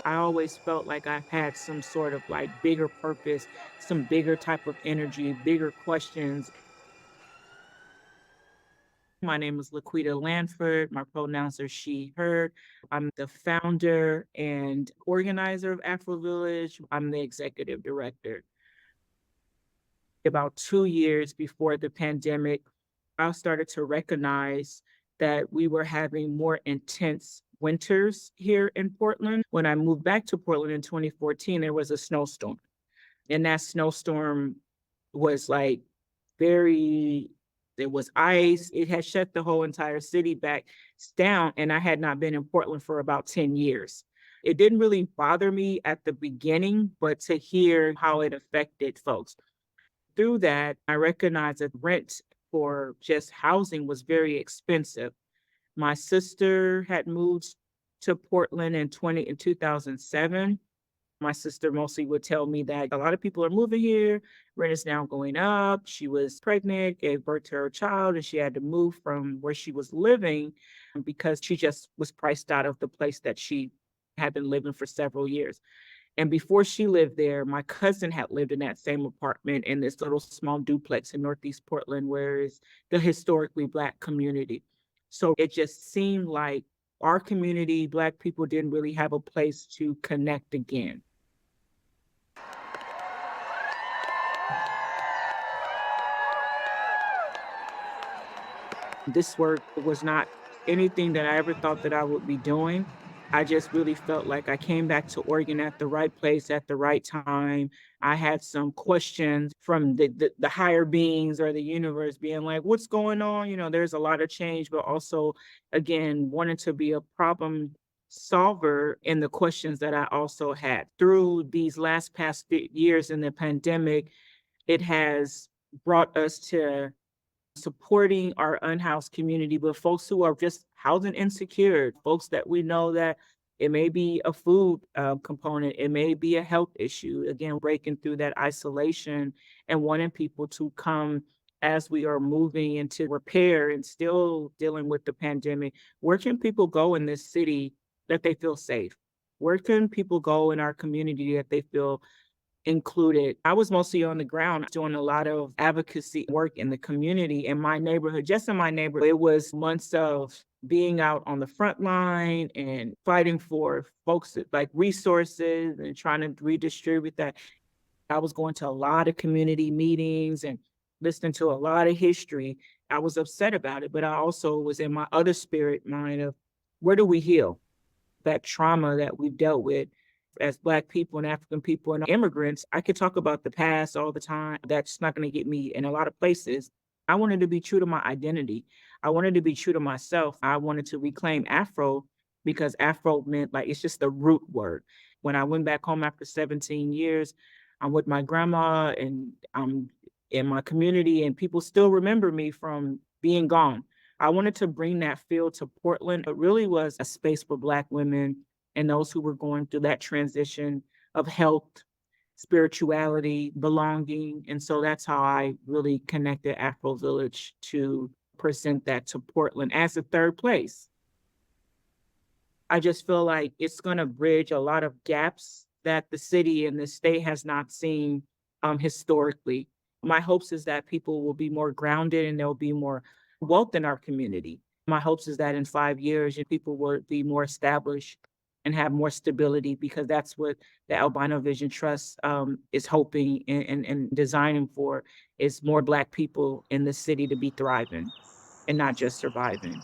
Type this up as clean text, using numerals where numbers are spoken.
I always felt like I had some sort of like bigger purpose, some bigger type of energy, bigger questions. My name is LaQuida Landford. My pronouns are she, her. I'm the founder and organizer of Afro Village. I'm the executive director. About 2 years before the pandemic, I started to recognize that we were having more intense winters here in Portland. When I moved back to Portland in 2014, there was a snowstorm. And that snowstorm was like very, there was ice. It had shut the whole entire city back down. And I had not been in Portland for about 10 years. It didn't really bother me at the beginning, but to hear how it affected folks. Through that, I recognized that rent for just housing was very expensive. My sister had moved to Portland in 2007. My sister mostly would tell me that a lot of people are moving here, rent is now going up. She was pregnant, gave birth to her child, and she had to move from where she was living because she just was priced out of the place that she had been living for several years. And before she lived there, my cousin had lived in that same apartment in this little small duplex in Northeast Portland, where is the historically Black community. So it just seemed like our community, Black people, didn't really have a place to connect again. This work was not anything that I ever thought that I would be doing. I just really felt like I came back to Oregon at the right place at the right time. I had some questions from the higher beings or the universe being like, what's going on? There's a lot of change, but also, again, wanting to be a problem solver in the questions that I also had. Through these last past years in the pandemic, it has brought us to supporting our unhoused community, but folks who are just housing insecure, folks that we know that it may be a food component, it may be a health issue. Again, breaking through that isolation and wanting people to come as we are moving into repair and still dealing with the pandemic. Where can people go in this city that they feel safe? Where can people go in our community that they feel included? I was mostly on the ground doing a lot of advocacy work in the community in my neighborhood. Just in my neighborhood, it was months of being out on the front line and fighting for folks like resources and trying to redistribute that. I was going to a lot of community meetings and listening to a lot of history. I was upset about it, but I also was in my other spirit mind of where do we heal? That trauma that we've dealt with as Black people and African people and immigrants. I could talk about the past all the time. That's not going to get me in a lot of places. I wanted to be true to my identity. I wanted to be true to myself. I wanted to reclaim Afro because Afro meant like it's just the root word. When I went back home after 17 years, I'm with my grandma and I'm in my community, and people still remember me from being gone. I wanted to bring that feel to Portland. It really was a space for Black women and those who were going through that transition of health, spirituality, belonging. And so that's how I really connected Afro Village to present that to Portland as a third place. I just feel like it's going to bridge a lot of gaps that the city and the state has not seen historically. My hopes is that people will be more grounded and there'll be more wealth in our community. My hopes is that in 5 years, people will be more established and have more stability because that's what the Albino Vision Trust is hoping and designing for is more Black people in the city to be thriving and not just surviving.